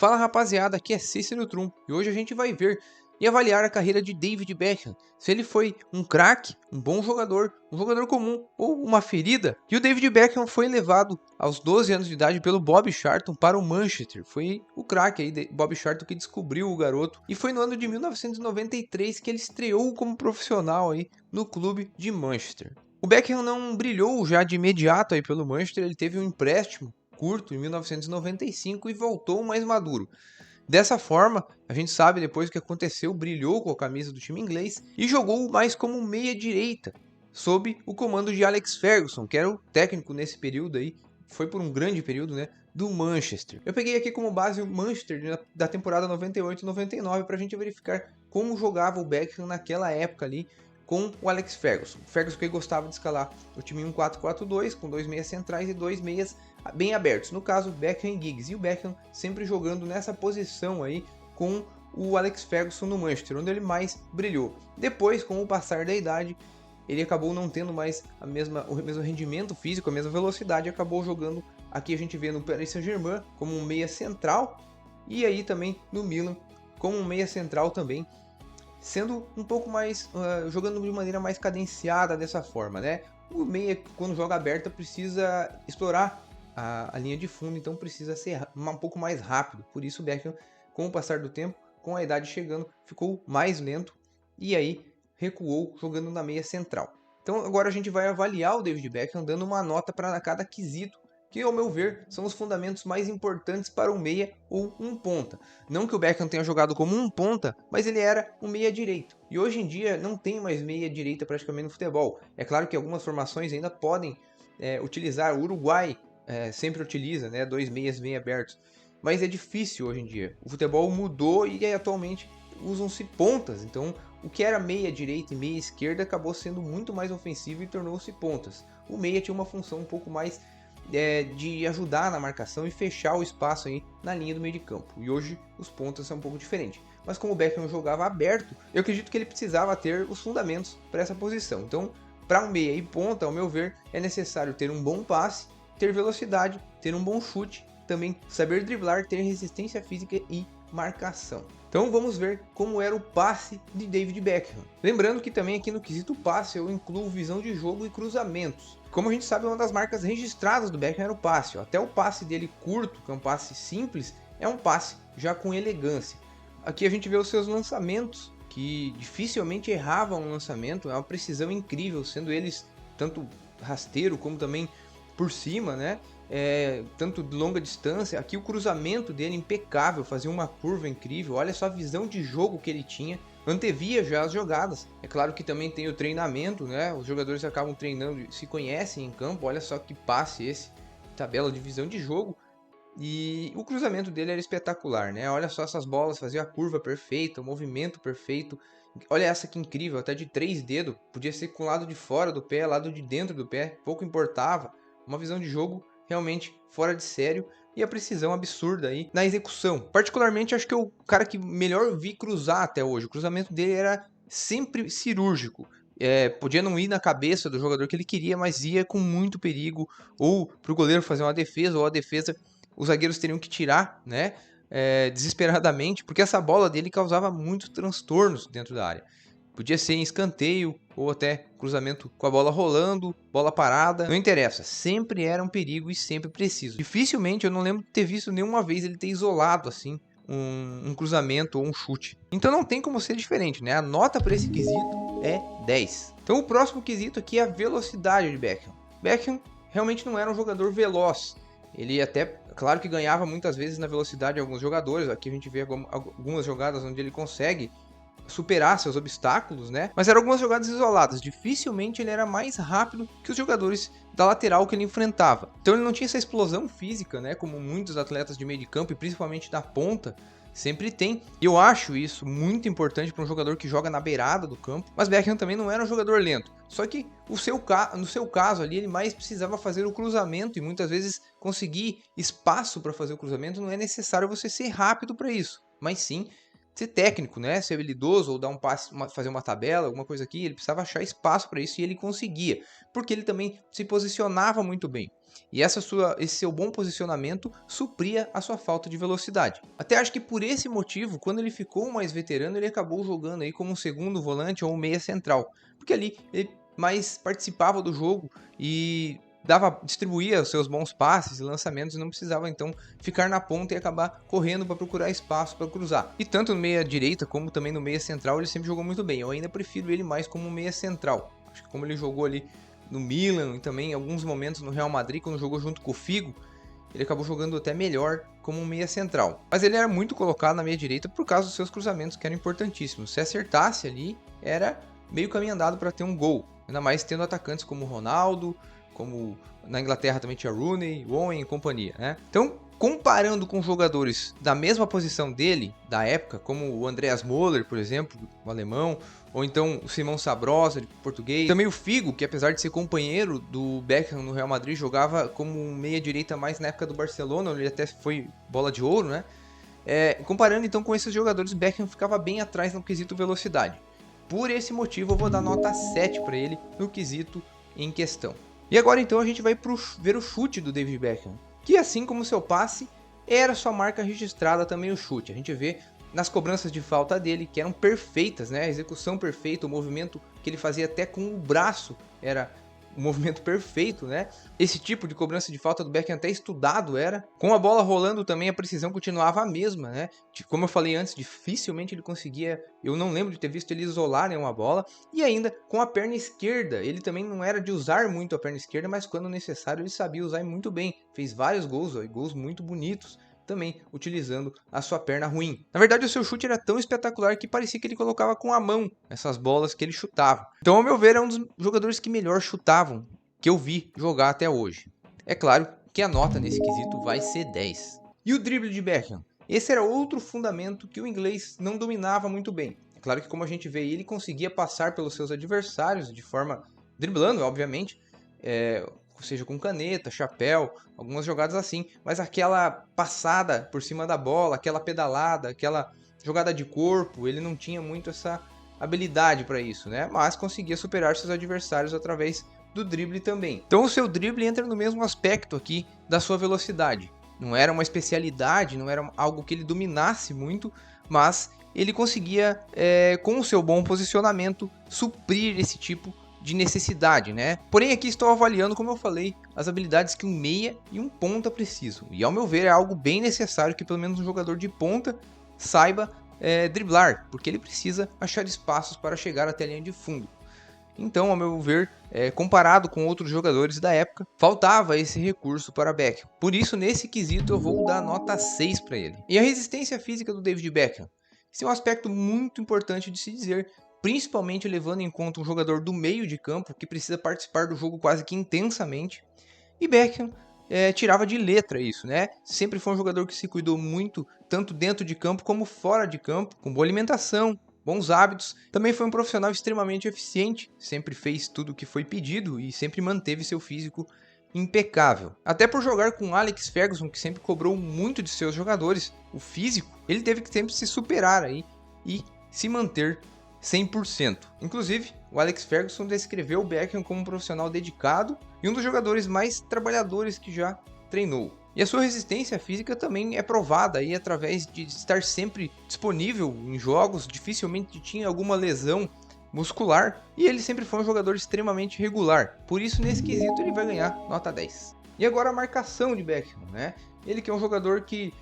Fala rapaziada, aqui é Cícero Trum e hoje a gente vai ver e avaliar a carreira de David Beckham, se ele foi um craque, um bom jogador, um jogador comum ou uma ferida. E o David Beckham foi levado aos 12 anos de idade pelo Bob Charlton para o Manchester. Foi o craque aí, Bob Charlton, que descobriu o garoto, e foi no ano de 1993 que ele estreou como profissional aí no clube de Manchester. O Beckham não brilhou já de imediato aí pelo Manchester, ele teve um empréstimo curto em 1995 e voltou mais maduro. Dessa forma, a gente sabe depois o que aconteceu, brilhou com a camisa do time inglês e jogou mais como meia direita, sob o comando de Alex Ferguson, que era o técnico nesse período aí, foi por um grande período, né, do Manchester. Eu peguei aqui como base o Manchester da temporada 98-99 para a gente verificar como jogava o Beckham naquela época ali com o Alex Ferguson. O Ferguson que gostava de escalar o time em um 4-4-2 com 2 meias centrais e 2 meias bem abertos, no caso Beckham e Giggs, e o Beckham sempre jogando nessa posição aí com o Alex Ferguson no Manchester, onde ele mais brilhou. Depois, com o passar da idade, ele acabou não tendo mais o mesmo rendimento físico, a mesma velocidade, e acabou jogando, aqui a gente vê no Paris Saint-Germain como um meia central, e aí também no Milan como um meia central também, sendo um pouco mais, jogando de maneira mais cadenciada dessa forma, né? O meia, quando joga aberta, precisa explorar a linha de fundo, então precisa ser um pouco mais rápido. Por isso o Beckham, com o passar do tempo, com a idade chegando, ficou mais lento e aí recuou jogando na meia central. Então agora a gente vai avaliar o David Beckham dando uma nota para cada quesito, que ao meu ver são os fundamentos mais importantes para um meia ou um ponta. Não que o Beckham tenha jogado como um ponta, mas ele era um meia direito. E hoje em dia não tem mais meia direita praticamente no futebol. É claro que algumas formações ainda podem utilizar. O Uruguai sempre utiliza, né, 2 meias bem abertos. Mas é difícil hoje em dia. O futebol mudou e atualmente usam-se pontas. Então o que era meia direita e meia esquerda acabou sendo muito mais ofensivo e tornou-se pontas. O meia tinha uma função um pouco mais de ajudar na marcação e fechar o espaço aí na linha do meio de campo. E hoje os pontas são um pouco diferentes. Mas como o Beckham jogava aberto, eu acredito que ele precisava ter os fundamentos para essa posição. Então, para um meia e ponta, ao meu ver, é necessário ter um bom passe, ter velocidade, ter um bom chute, também saber driblar, ter resistência física e marcação. Então vamos ver como era o passe de David Beckham. Lembrando que também aqui no quesito passe eu incluo visão de jogo e cruzamentos. Como a gente sabe, uma das marcas registradas do Beckham era o passe. Até o passe dele curto, que é um passe simples, é um passe já com elegância. Aqui a gente vê os seus lançamentos, que dificilmente erravam um lançamento, é uma precisão incrível, sendo eles tanto rasteiro como também por cima, né? Tanto de longa distância. Aqui o cruzamento dele impecável, fazia uma curva incrível. Olha só a visão de jogo que ele tinha, antevia já as jogadas. É claro que também tem o treinamento, né? Os jogadores acabam treinando, se conhecem em campo. Olha só que passe esse, tabela de visão de jogo. E o cruzamento dele era espetacular, né? Olha só essas bolas, fazia a curva perfeita, o movimento perfeito. Olha essa que incrível, até de 3 dedos, podia ser com o lado de fora do pé, lado de dentro do pé, pouco importava. Uma visão de jogo realmente fora de sério e a precisão absurda aí na execução. Particularmente acho que o cara que melhor vi cruzar até hoje, o cruzamento dele era sempre cirúrgico. Podia não ir na cabeça do jogador que ele queria, mas ia com muito perigo, ou para o goleiro fazer uma defesa, ou a defesa, os zagueiros teriam que tirar, né? Desesperadamente, porque essa bola dele causava muitos transtornos dentro da área. Podia ser em escanteio ou até cruzamento com a bola rolando, bola parada, não interessa. Sempre era um perigo e sempre preciso. Dificilmente eu não lembro de ter visto nenhuma vez ele ter isolado assim um cruzamento ou um chute. Então não tem como ser diferente, né? A nota para esse quesito é 10. Então o próximo quesito aqui é a velocidade de Beckham. Beckham realmente não era um jogador veloz. Ele até, claro que ganhava muitas vezes na velocidade de alguns jogadores. Aqui a gente vê algumas jogadas onde ele consegue superar seus obstáculos, né? Mas eram algumas jogadas isoladas. Dificilmente ele era mais rápido que os jogadores da lateral que ele enfrentava. Então ele não tinha essa explosão física, né? Como muitos atletas de meio de campo e principalmente da ponta sempre tem. E eu acho isso muito importante para um jogador que joga na beirada do campo. Mas Beckham também não era um jogador lento. Só que no seu caso ali, ele mais precisava fazer o cruzamento e muitas vezes conseguir espaço para fazer o cruzamento. Não é necessário você ser rápido para isso, mas sim ser técnico, né? Ser habilidoso ou dar um passe, fazer uma tabela, alguma coisa aqui. Ele precisava achar espaço para isso e ele conseguia, porque ele também se posicionava muito bem. E esse seu bom posicionamento supria a sua falta de velocidade. Até acho que por esse motivo, quando ele ficou mais veterano, ele acabou jogando aí como um segundo volante ou um meia central, porque ali ele mais participava do jogo e distribuía os seus bons passes e lançamentos e não precisava então ficar na ponta e acabar correndo para procurar espaço para cruzar. E tanto no meia direita como também no meia central ele sempre jogou muito bem. Eu ainda prefiro ele mais como meia central. Acho que como ele jogou ali no Milan e também em alguns momentos no Real Madrid, quando jogou junto com o Figo, ele acabou jogando até melhor como um meia central. Mas ele era muito colocado na meia direita por causa dos seus cruzamentos, que eram importantíssimos. Se acertasse ali, era meio caminho andado para ter um gol. Ainda mais tendo atacantes como Ronaldo, como na Inglaterra também tinha Rooney, Owen e companhia, né? Então, comparando com jogadores da mesma posição dele, da época, como o Andreas Möller, por exemplo, o alemão, ou então o Simão Sabrosa, de português. Também o Figo, que apesar de ser companheiro do Beckham no Real Madrid, jogava como meia-direita mais na época do Barcelona, onde ele até foi bola de ouro, né? Comparando então com esses jogadores, o Beckham ficava bem atrás no quesito velocidade. Por esse motivo, eu vou dar nota 7 para ele no quesito em questão. E agora então a gente vai ver o chute do David Beckham, que assim como seu passe, era sua marca registrada também o chute. A gente vê nas cobranças de falta dele, que eram perfeitas, né? A execução perfeita, o movimento que ele fazia até com o braço era um movimento perfeito, né? Esse tipo de cobrança de falta do Beckham até estudado era. Com a bola rolando também a precisão continuava a mesma, né? Como eu falei antes, dificilmente ele conseguia, eu não lembro de ter visto ele isolar nenhuma bola. E ainda com a perna esquerda, ele também não era de usar muito a perna esquerda, mas quando necessário ele sabia usar muito bem. Fez vários gols, gols muito bonitos, também utilizando a sua perna ruim. Na verdade, o seu chute era tão espetacular que parecia que ele colocava com a mão essas bolas que ele chutava. Então, ao meu ver, é um dos jogadores que melhor chutavam que eu vi jogar até hoje. É claro que a nota nesse quesito vai ser 10. E o drible de Beckham? Esse era outro fundamento que o inglês não dominava muito bem. É claro que, como a gente vê, ele conseguia passar pelos seus adversários de forma driblando, obviamente, seja com caneta, chapéu, algumas jogadas assim, mas aquela passada por cima da bola, aquela pedalada, aquela jogada de corpo, ele não tinha muito essa habilidade para isso, né? Mas conseguia superar seus adversários através do drible também. Então o seu drible entra no mesmo aspecto aqui da sua velocidade. Não era uma especialidade, não era algo que ele dominasse muito, mas ele conseguia, com o seu bom posicionamento, suprir esse tipo de necessidade, né? Porém, aqui estou avaliando, como eu falei, as habilidades que um meia e um ponta precisam. E ao meu ver, é algo bem necessário que pelo menos um jogador de ponta saiba driblar, porque ele precisa achar espaços para chegar até a linha de fundo. Então, ao meu ver, comparado com outros jogadores da época, faltava esse recurso para Beckham. Por isso, nesse quesito, eu vou dar nota 6 para ele. E a resistência física do David Beckham? Esse é um aspecto muito importante de se dizer, principalmente levando em conta um jogador do meio de campo que precisa participar do jogo quase que intensamente. E Beckham tirava de letra isso, né? Sempre foi um jogador que se cuidou muito, tanto dentro de campo como fora de campo, com boa alimentação, bons hábitos. Também foi um profissional extremamente eficiente, sempre fez tudo o que foi pedido e sempre manteve seu físico impecável. Até por jogar com Alex Ferguson, que sempre cobrou muito de seus jogadores, o físico, ele teve que sempre se superar aí e se manter 100%. Inclusive, o Alex Ferguson descreveu o Beckham como um profissional dedicado e um dos jogadores mais trabalhadores que já treinou. E a sua resistência física também é provada aí através de estar sempre disponível em jogos, dificilmente tinha alguma lesão muscular, e ele sempre foi um jogador extremamente regular. Por isso, nesse quesito, ele vai ganhar nota 10. E agora a marcação de Beckham, né? Ele que é um jogador que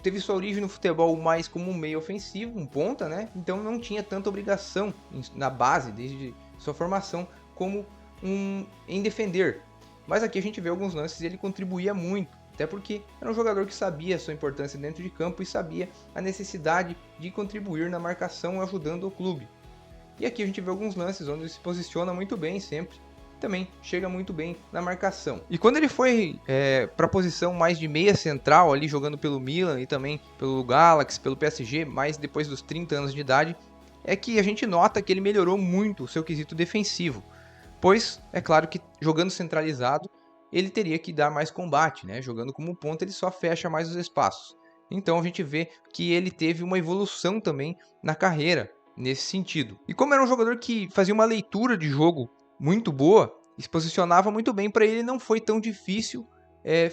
teve sua origem no futebol mais como um meio ofensivo, um ponta, né? Então não tinha tanta obrigação na base, desde sua formação, como em defender. Mas aqui a gente vê alguns lances e ele contribuía muito, até porque era um jogador que sabia a sua importância dentro de campo e sabia a necessidade de contribuir na marcação ajudando o clube. E aqui a gente vê alguns lances onde ele se posiciona muito bem sempre, também chega muito bem na marcação. E quando ele foi para a posição mais de meia central, ali jogando pelo Milan e também pelo Galaxy, pelo PSG, mais depois dos 30 anos de idade, é que a gente nota que ele melhorou muito o seu quesito defensivo. Pois, é claro que jogando centralizado, ele teria que dar mais combate, né? Jogando como ponta, ele só fecha mais os espaços. Então a gente vê que ele teve uma evolução também na carreira nesse sentido. E como era um jogador que fazia uma leitura de jogo muito boa, se posicionava muito bem, para ele não foi tão difícil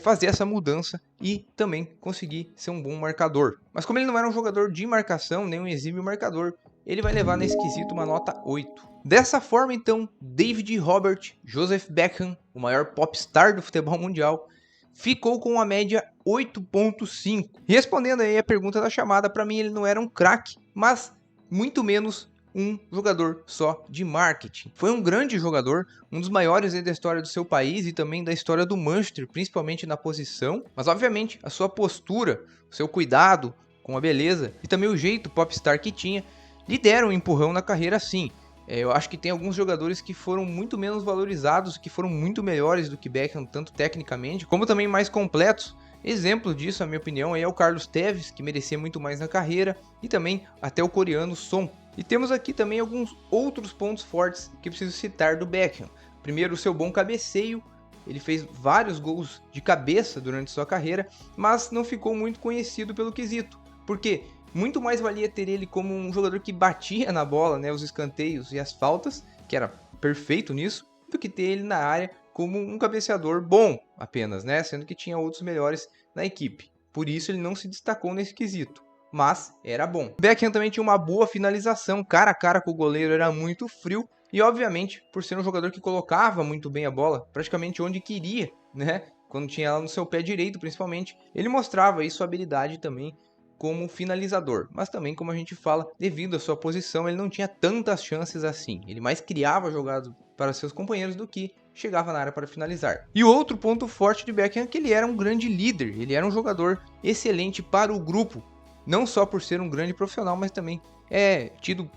fazer essa mudança e também conseguir ser um bom marcador. Mas como ele não era um jogador de marcação, nem um exímio marcador, ele vai levar nesse quesito uma nota 8. Dessa forma, então, David Robert Joseph Beckham, o maior popstar do futebol mundial, ficou com uma média 8.5. Respondendo aí a pergunta da chamada, para mim ele não era um craque, mas muito menos um jogador só de marketing. Foi um grande jogador, um dos maiores da história do seu país e também da história do Manchester, principalmente na posição, mas obviamente a sua postura, o seu cuidado com a beleza e também o jeito popstar que tinha, lhe deram um empurrão na carreira sim. Eu acho que tem alguns jogadores que foram muito menos valorizados, que foram muito melhores do que Beckham, tanto tecnicamente, como também mais completos. Exemplo disso, na minha opinião, é o Carlos Tevez, que merecia muito mais na carreira, e também até o coreano Son. E temos aqui também alguns outros pontos fortes que preciso citar do Beckham. Primeiro, o seu bom cabeceio. Ele fez vários gols de cabeça durante sua carreira, mas não ficou muito conhecido pelo quesito. Por quê? Muito mais valia ter ele como um jogador que batia na bola, né, os escanteios e as faltas, que era perfeito nisso, do que ter ele na área como um cabeceador bom apenas, né, sendo que tinha outros melhores na equipe. Por isso ele não se destacou nesse quesito, mas era bom. Beckham também tinha uma boa finalização, cara a cara com o goleiro, era muito frio, e obviamente, por ser um jogador que colocava muito bem a bola, praticamente onde queria, né, quando tinha ela no seu pé direito principalmente, ele mostrava aí sua habilidade também como finalizador, mas também, como a gente fala, devido à sua posição, ele não tinha tantas chances assim. Ele mais criava jogadas para seus companheiros do que chegava na área para finalizar. E o outro ponto forte de Beckham é que ele era um grande líder, ele era um jogador excelente para o grupo, não só por ser um grande profissional, mas também é tido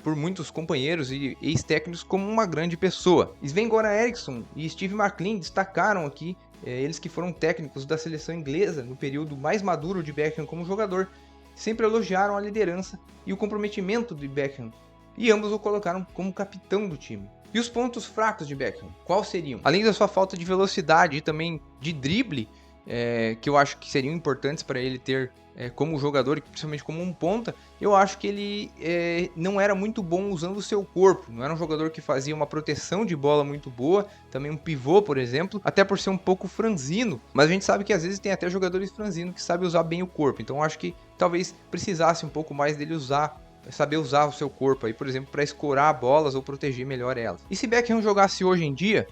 por muitos companheiros e ex-técnicos como uma grande pessoa. Sven-Goran Eriksson e Steve McLean destacaram aqui, eles que foram técnicos da seleção inglesa no período mais maduro de Beckham como jogador, sempre elogiaram a liderança e o comprometimento de Beckham, e ambos o colocaram como capitão do time. E os pontos fracos de Beckham, quais seriam? Além da sua falta de velocidade e também de drible, que eu acho que seriam importantes para ele ter como jogador, principalmente como um ponta, eu acho que ele não era muito bom usando o seu corpo, não era um jogador que fazia uma proteção de bola muito boa, também um pivô, por exemplo, até por ser um pouco franzino, mas a gente sabe que às vezes tem até jogadores franzinos que sabem usar bem o corpo, então eu acho que talvez precisasse um pouco mais dele saber usar o seu corpo aí, por exemplo, para escorar bolas ou proteger melhor elas. E se Beckham jogasse hoje em dia,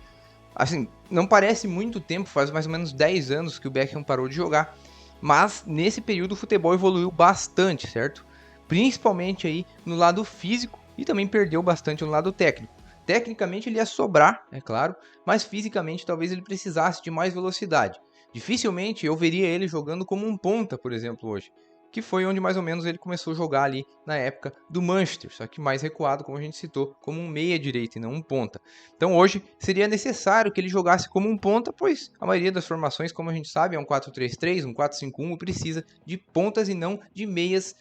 assim, não parece muito tempo, faz mais ou menos 10 anos que o Beckham parou de jogar, mas nesse período o futebol evoluiu bastante, certo? Principalmente aí no lado físico e também perdeu bastante no lado técnico. Tecnicamente ele ia sobrar, é claro, mas fisicamente talvez ele precisasse de mais velocidade. Dificilmente eu veria ele jogando como um ponta, por exemplo, hoje, que foi onde mais ou menos ele começou a jogar ali na época do Manchester, só que mais recuado, como a gente citou, como um meia-direita e não um ponta. Então hoje seria necessário que ele jogasse como um ponta, pois a maioria das formações, como a gente sabe, é um 4-3-3, um 4-5-1, precisa de pontas e não de meias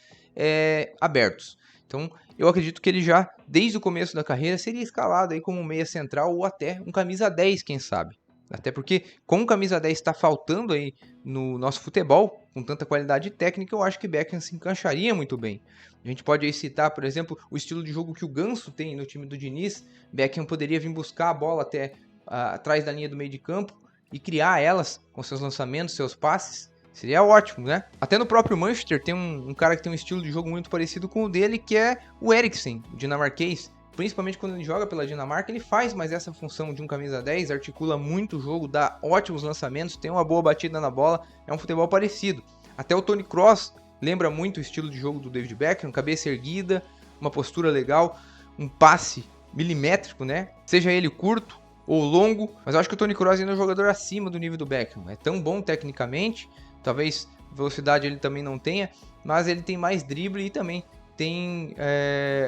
abertos. Então eu acredito que ele já, desde o começo da carreira, seria escalado aí como um meia central ou até um camisa 10, quem sabe. Até porque, como camisa 10 está faltando aí no nosso futebol, com tanta qualidade técnica, eu acho que Beckham se encaixaria muito bem. A gente pode aí citar, por exemplo, o estilo de jogo que o Ganso tem no time do Diniz. Beckham poderia vir buscar a bola até atrás da linha do meio de campo e criar elas com seus lançamentos, seus passes. Seria ótimo, né? Até no próprio Manchester tem um cara que tem um estilo de jogo muito parecido com o dele, que é o Eriksen, o dinamarquês. Principalmente quando ele joga pela Dinamarca, ele faz mais essa função de um camisa 10, articula muito o jogo, dá ótimos lançamentos, tem uma boa batida na bola, é um futebol parecido. Até o Toni Kroos lembra muito o estilo de jogo do David Beckham, cabeça erguida, uma postura legal, um passe milimétrico, né? Seja ele curto ou longo, mas eu acho que o Toni Kroos ainda é um jogador acima do nível do Beckham. É tão bom tecnicamente, talvez velocidade ele também não tenha, mas ele tem mais drible e também tem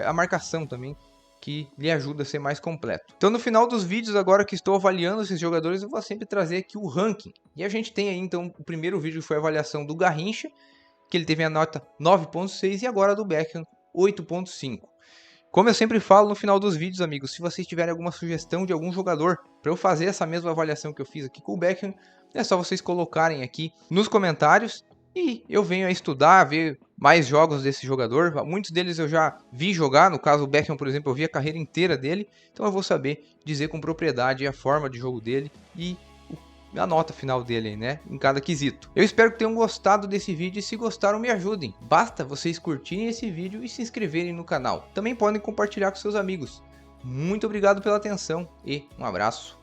a marcação também, que lhe ajuda a ser mais completo. Então no final dos vídeos, agora que estou avaliando esses jogadores, eu vou sempre trazer aqui o ranking. E a gente tem aí então o primeiro vídeo que foi a avaliação do Garrincha, que ele teve a nota 9.6 e agora do Beckham 8.5. Como eu sempre falo no final dos vídeos, amigos, se vocês tiverem alguma sugestão de algum jogador para eu fazer essa mesma avaliação que eu fiz aqui com o Beckham, é só vocês colocarem aqui nos comentários E eu venho a estudar, a ver mais jogos desse jogador. Muitos deles eu já vi jogar. No caso, o Beckham, por exemplo, eu vi a carreira inteira dele. Então eu vou saber dizer com propriedade a forma de jogo dele e a nota final dele, né? Em cada quesito. Eu espero que tenham gostado desse vídeo e se gostaram, me ajudem. Basta vocês curtirem esse vídeo e se inscreverem no canal. Também podem compartilhar com seus amigos. Muito obrigado pela atenção e um abraço.